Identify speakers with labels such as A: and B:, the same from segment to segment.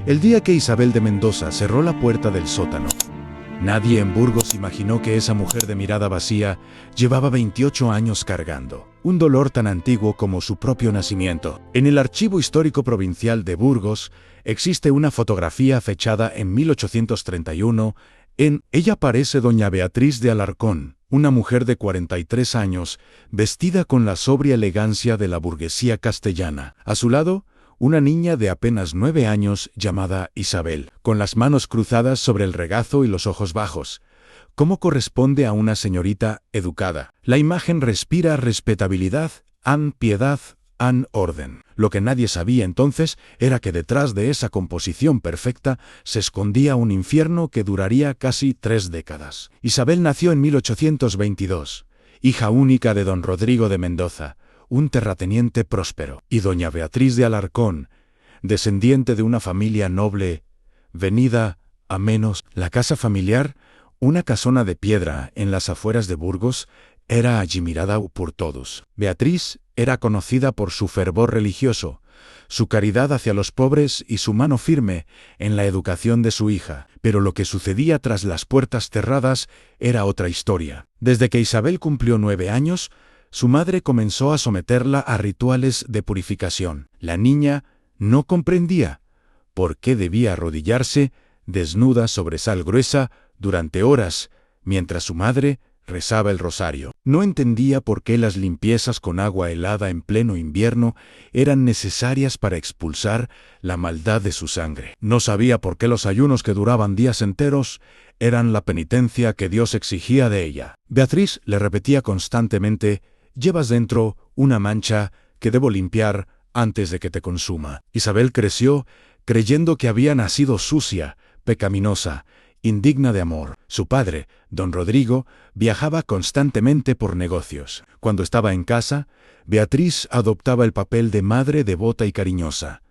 A: El día que Isabel de Mendoza cerró la puerta del sótano, nadie en Burgos imaginó que esa mujer de mirada vacía llevaba 28 años cargando un dolor tan antiguo como su propio nacimiento. En el Archivo Histórico Provincial de Burgos existe una fotografía fechada en 1831. En ella aparece doña Beatriz de Alarcón, una mujer de 43 años, vestida con la sobria elegancia de la burguesía castellana. A su lado, una niña de apenas 9 años llamada Isabel, con las manos cruzadas sobre el regazo y los ojos bajos, como corresponde a una señorita educada. La imagen respira respetabilidad, piedad, orden. Lo que nadie sabía entonces era que detrás de esa composición perfecta se escondía un infierno que duraría casi 3 décadas. Isabel nació en 1822, hija única de don Rodrigo de Mendoza, un terrateniente próspero, y doña Beatriz de Alarcón, descendiente de una familia noble, venida a menos. La casa familiar, una casona de piedra en las afueras de Burgos, era allí mirada por todos. Beatriz era conocida por su fervor religioso, su caridad hacia los pobres y su mano firme en la educación de su hija. Pero lo que sucedía tras las puertas cerradas era otra historia. Desde que Isabel cumplió 9 años, su madre comenzó a someterla a rituales de purificación. La niña no comprendía por qué debía arrodillarse, desnuda sobre sal gruesa, durante horas, mientras su madre rezaba el rosario. No entendía por qué las limpiezas con agua helada en pleno invierno eran necesarias para expulsar la maldad de su sangre. No sabía por qué los ayunos que duraban días enteros eran la penitencia que Dios exigía de ella. Beatriz le repetía constantemente: «Llevas dentro una mancha que debo limpiar antes de que te consuma». Isabel creció creyendo que había nacido sucia, pecaminosa, indigna de amor. Su padre, don Rodrigo, viajaba constantemente por negocios. Cuando estaba en casa, Beatriz adoptaba el papel de madre devota y cariñosa.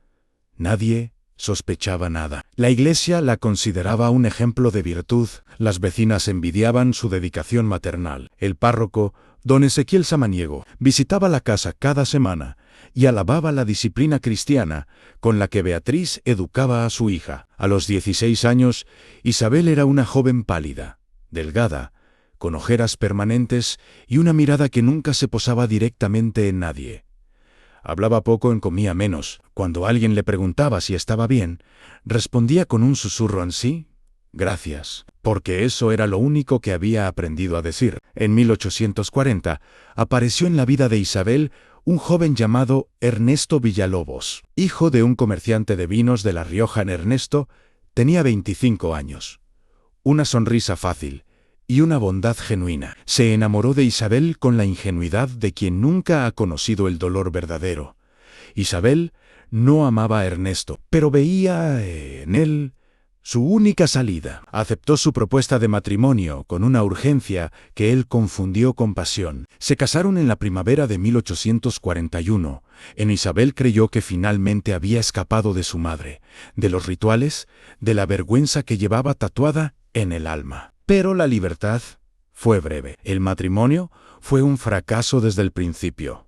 A: Nadie sospechaba nada. La iglesia la consideraba un ejemplo de virtud. Las vecinas envidiaban su dedicación maternal. El párroco, don Ezequiel Samaniego, visitaba la casa cada semana y alababa la disciplina cristiana con la que Beatriz educaba a su hija. A los 16 años, Isabel era una joven pálida, delgada, con ojeras permanentes y una mirada que nunca se posaba directamente en nadie. Hablaba poco y comía menos. Cuando alguien le preguntaba si estaba bien, respondía con un susurro ansí: «Gracias», porque eso era lo único que había aprendido a decir. En 1840 apareció en la vida de Isabel un joven llamado Ernesto Villalobos, hijo de un comerciante de vinos de La Rioja. Ernesto tenía 25 años, una sonrisa fácil y una bondad genuina. Se enamoró de Isabel con la ingenuidad de quien nunca ha conocido el dolor verdadero. Isabel no amaba a Ernesto, pero veía en él su única salida. Aceptó su propuesta de matrimonio con una urgencia que él confundió con pasión. Se casaron en la primavera de 1841. Isabel creyó que finalmente había escapado de su madre, de los rituales, de la vergüenza que llevaba tatuada en el alma. Pero la libertad fue breve. El matrimonio fue un fracaso desde el principio.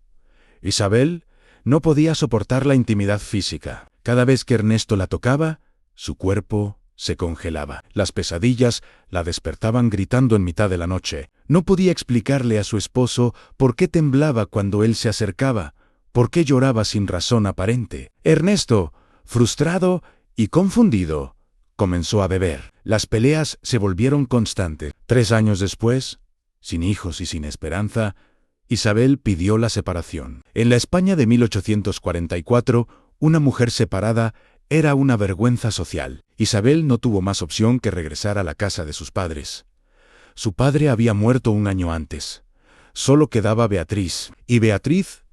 A: Isabel no podía soportar la intimidad física. Cada vez que Ernesto la tocaba, su cuerpo se congelaba. Las pesadillas la despertaban gritando en mitad de la noche. No podía explicarle a su esposo por qué temblaba cuando él se acercaba, por qué lloraba sin razón aparente. Ernesto, frustrado y confundido, comenzó a beber. Las peleas se volvieron constantes. 3 años después, sin hijos y sin esperanza, Isabel pidió la separación. En la España de 1844, una mujer separada era una vergüenza social. Isabel no tuvo más opción que regresar a la casa de sus padres. Su padre había muerto un año antes. Solo quedaba Beatriz, y Beatriz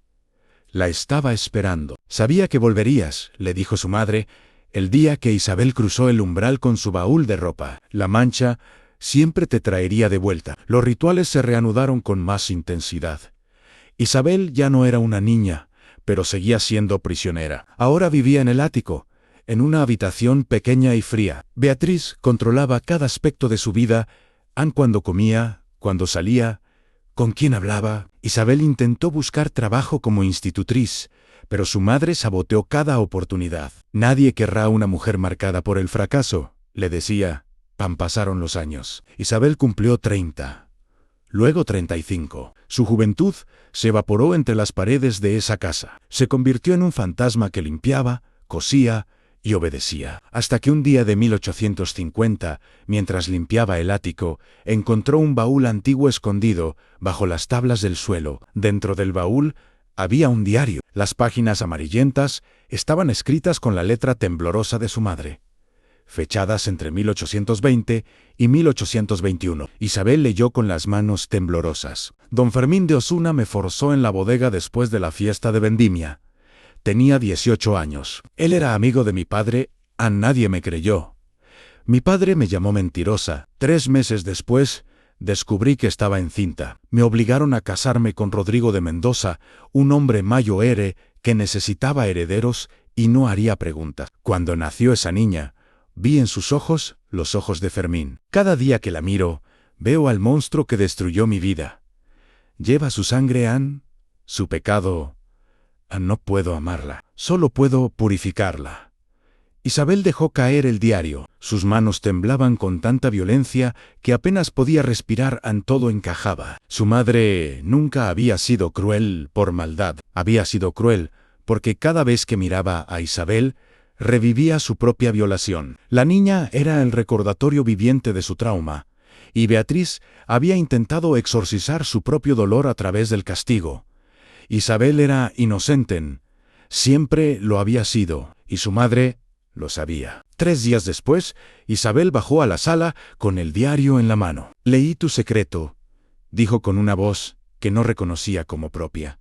A: la estaba esperando. «Sabía que volverías», le dijo su madre, el día que Isabel cruzó el umbral con su baúl de ropa. «La mancha siempre te traería de vuelta». Los rituales se reanudaron con más intensidad. Isabel ya no era una niña, pero seguía siendo prisionera. Ahora vivía en el ático, en una habitación pequeña y fría. Beatriz controlaba cada aspecto de su vida, cuando comía, cuando salía, con quién hablaba. Isabel intentó buscar trabajo como institutriz, pero su madre saboteó cada oportunidad. Nadie querrá una mujer marcada por el fracaso, le decía. Pasaron los años. Isabel cumplió 30. Luego 35. Su juventud se evaporó entre las paredes de esa casa. Se convirtió en un fantasma que limpiaba, cosía y obedecía. Hasta que un día de 1850, mientras limpiaba el ático, encontró un baúl antiguo escondido bajo las tablas del suelo. Dentro del baúl había un diario. Las páginas amarillentas estaban escritas con la letra temblorosa de su madre, fechadas entre 1820 y 1821. Isabel leyó con las manos temblorosas. Don Fermín de Osuna me forzó en la bodega después de la fiesta de vendimia. Tenía 18 años. Él era amigo de mi padre, a nadie me creyó. Mi padre me llamó mentirosa. 3 meses después, descubrí que estaba encinta. Me obligaron a casarme con Rodrigo de Mendoza, un hombre mayoere que necesitaba herederos y no haría preguntas. Cuando nació esa niña, vi en sus ojos los ojos de Fermín. Cada día que la miro, veo al monstruo que destruyó mi vida. Lleva su sangre, su pecado. No puedo amarla, solo puedo purificarla. Isabel dejó caer el diario. Sus manos temblaban con tanta violencia que apenas podía respirar. Todo encajaba. Su madre nunca había sido cruel por maldad. Había sido cruel porque cada vez que miraba a Isabel, revivía su propia violación. La niña era el recordatorio viviente de su trauma, y Beatriz había intentado exorcizar su propio dolor a través del castigo. Isabel era inocente, siempre lo había sido, y su madre lo sabía. 3 días después, Isabel bajó a la sala con el diario en la mano. «Leí tu secreto», dijo con una voz que no reconocía como propia.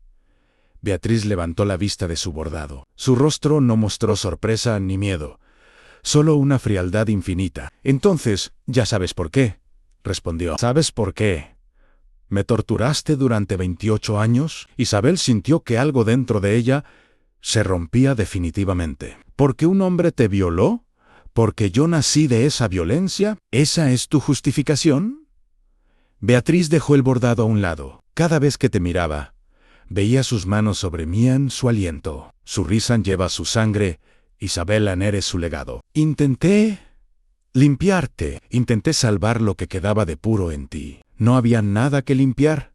A: Beatriz levantó la vista de su bordado. Su rostro no mostró sorpresa ni miedo, solo una frialdad infinita. «Entonces, ya sabes por qué», respondió. «¿Sabes por qué? ¿Me torturaste durante 28 años?» Isabel sintió que algo dentro de ella se rompía definitivamente. «¿Porque un hombre te violó? ¿Porque yo nací de esa violencia? ¿Esa es tu justificación?» Beatriz dejó el bordado a un lado. Cada vez que te miraba, veía sus manos sobre mí, su aliento. Su risa lleva su sangre. Isabel, eres su legado. Intenté limpiarte. Intenté salvar lo que quedaba de puro en ti. No había nada que limpiar,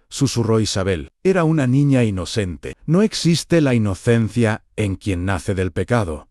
A: susurró Isabel. Era una niña inocente. No existe la inocencia en quien nace del pecado,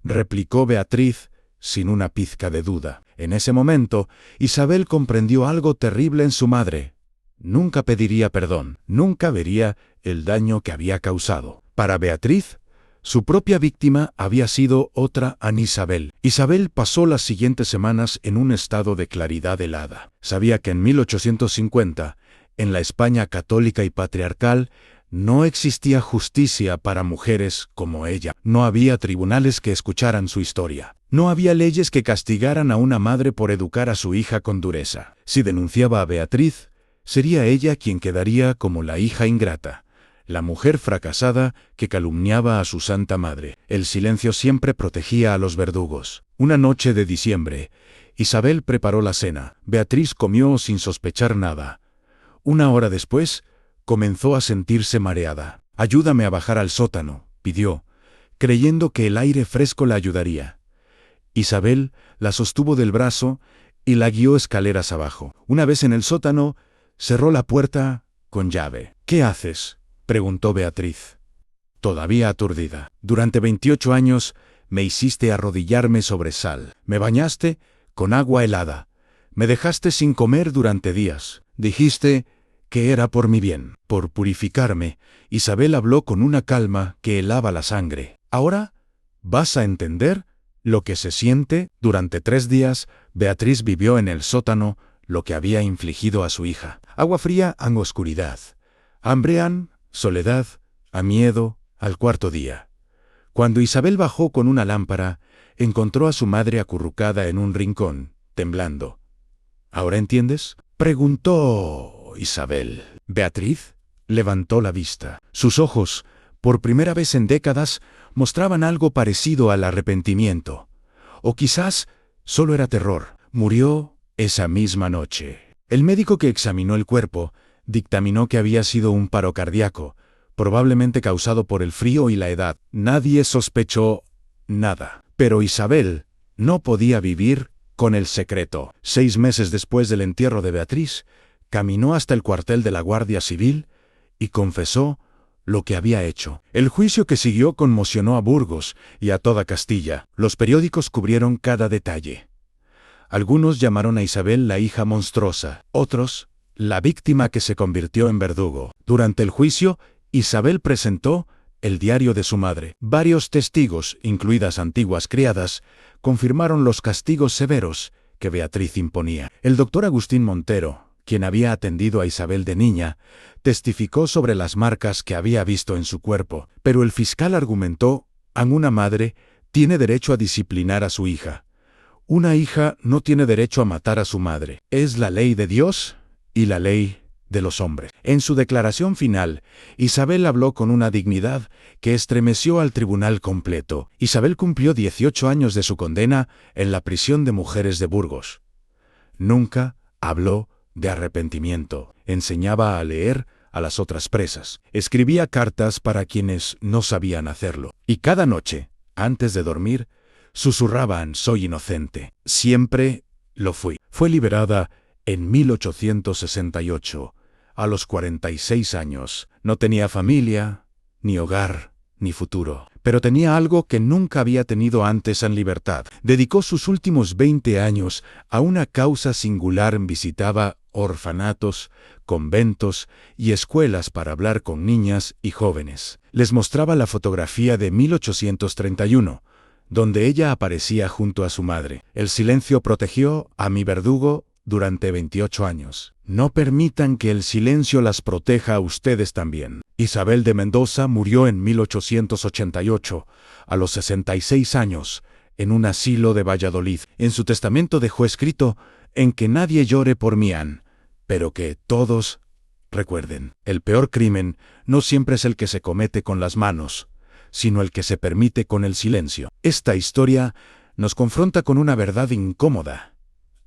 A: replicó Beatriz sin una pizca de duda. En ese momento, Isabel comprendió algo terrible en su madre. Nunca pediría perdón, nunca vería el daño que había causado. Para Beatriz, su propia víctima había sido otra Isabel. Isabel pasó las siguientes semanas en un estado de claridad helada. Sabía que en 1850, en la España católica y patriarcal, no existía justicia para mujeres como ella. No había tribunales que escucharan su historia. No había leyes que castigaran a una madre por educar a su hija con dureza. Si denunciaba a Beatriz, sería ella quien quedaría como la hija ingrata, la mujer fracasada que calumniaba a su santa madre. El silencio siempre protegía a los verdugos. Una noche de diciembre, Isabel preparó la cena. Beatriz comió sin sospechar nada. 1 hora después, comenzó a sentirse mareada. «Ayúdame a bajar al sótano», pidió, creyendo que el aire fresco la ayudaría. Isabel la sostuvo del brazo y la guió escaleras abajo. Una vez en el sótano, cerró la puerta con llave. «¿Qué haces?», preguntó Beatriz, todavía aturdida. «Durante 28 años me hiciste arrodillarme sobre sal. Me bañaste con agua helada. Me dejaste sin comer durante días. Dijiste que era por mi bien, por purificarme». Isabel habló con una calma que helaba la sangre. «Ahora vas a entender lo que se siente». Durante 3 días, Beatriz vivió en el sótano lo que había infligido a su hija. Agua fría, oscuridad. Hambre, soledad, miedo. Al 4.º día, cuando Isabel bajó con una lámpara, encontró a su madre acurrucada en un rincón, temblando. «¿Ahora entiendes?», preguntó Isabel. Beatriz levantó la vista. Sus ojos, por primera vez en décadas, mostraban algo parecido al arrepentimiento. O quizás solo era terror. Murió esa misma noche. El médico que examinó el cuerpo dictaminó que había sido un paro cardíaco, probablemente causado por el frío y la edad. Nadie sospechó nada. Pero Isabel no podía vivir con el secreto. 6 meses después del entierro de Beatriz, caminó hasta el cuartel de la Guardia Civil y confesó lo que había hecho. El juicio que siguió conmocionó a Burgos y a toda Castilla. Los periódicos cubrieron cada detalle. Algunos llamaron a Isabel la hija monstruosa, otros, la víctima que se convirtió en verdugo. Durante el juicio, Isabel presentó el diario de su madre. Varios testigos, incluidas antiguas criadas, confirmaron los castigos severos que Beatriz imponía. El doctor Agustín Montero, quien había atendido a Isabel de niña, testificó sobre las marcas que había visto en su cuerpo, pero el fiscal argumentó: una madre tiene derecho a disciplinar a su hija. Una hija no tiene derecho a matar a su madre. Es la ley de Dios y la ley de los hombres. En su declaración final, Isabel habló con una dignidad que estremeció al tribunal completo. Isabel cumplió 18 años de su condena en la prisión de mujeres de Burgos. Nunca habló de arrepentimiento. Enseñaba a leer a las otras presas. Escribía cartas para quienes no sabían hacerlo. Y cada noche, antes de dormir, susurraban: soy inocente. Siempre lo fui. Fue liberada en 1868, a los 46 años. No tenía familia, ni hogar, ni futuro. Pero tenía algo que nunca había tenido antes en libertad. Dedicó sus últimos 20 años a una causa singular. Visitaba orfanatos, conventos y escuelas para hablar con niñas y jóvenes. Les mostraba la fotografía de 1831, donde ella aparecía junto a su madre. El silencio protegió a mi verdugo durante 28 años. No permitan que el silencio las proteja a ustedes también. Isabel de Mendoza murió en 1888, a los 66 años, en un asilo de Valladolid. En su testamento dejó escrito: en que nadie llore por mí, pero que todos recuerden. El peor crimen no siempre es el que se comete con las manos, sino el que se permite con el silencio. Esta historia nos confronta con una verdad incómoda.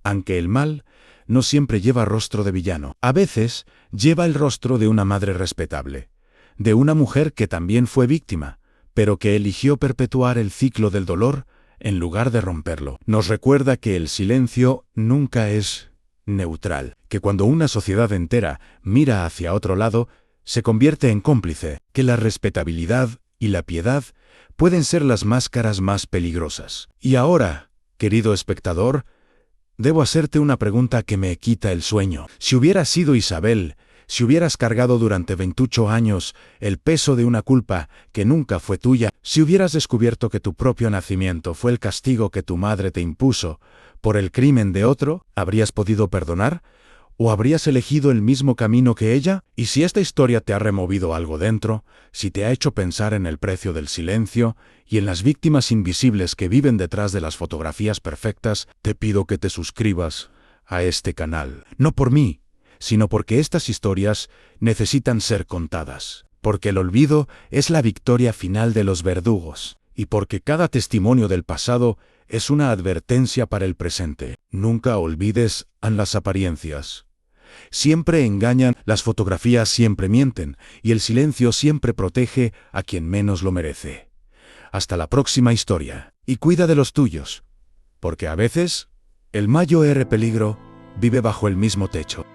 A: Aunque el mal no siempre lleva rostro de villano, a veces lleva el rostro de una madre respetable, de una mujer que también fue víctima, pero que eligió perpetuar el ciclo del dolor en lugar de romperlo. Nos recuerda que el silencio nunca es neutral, que cuando una sociedad entera mira hacia otro lado, se convierte en cómplice, que la respetabilidad y la piedad pueden ser las máscaras más peligrosas. Y ahora, querido espectador, debo hacerte una pregunta que me quita el sueño. Si hubieras sido Isabel, si hubieras cargado durante 28 años el peso de una culpa que nunca fue tuya, si hubieras descubierto que tu propio nacimiento fue el castigo que tu madre te impuso por el crimen de otro, ¿habrías podido perdonar? ¿O habrías elegido el mismo camino que ella? Y si esta historia te ha removido algo dentro, si te ha hecho pensar en el precio del silencio y en las víctimas invisibles que viven detrás de las fotografías perfectas, te pido que te suscribas a este canal. No por mí, sino porque estas historias necesitan ser contadas. Porque el olvido es la victoria final de los verdugos. Y porque cada testimonio del pasado es una advertencia para el presente. Nunca olvides las apariencias. Siempre engañan, las fotografías siempre mienten, y el silencio siempre protege a quien menos lo merece. Hasta la próxima historia, y cuida de los tuyos, porque a veces el mayor peligro vive bajo el mismo techo.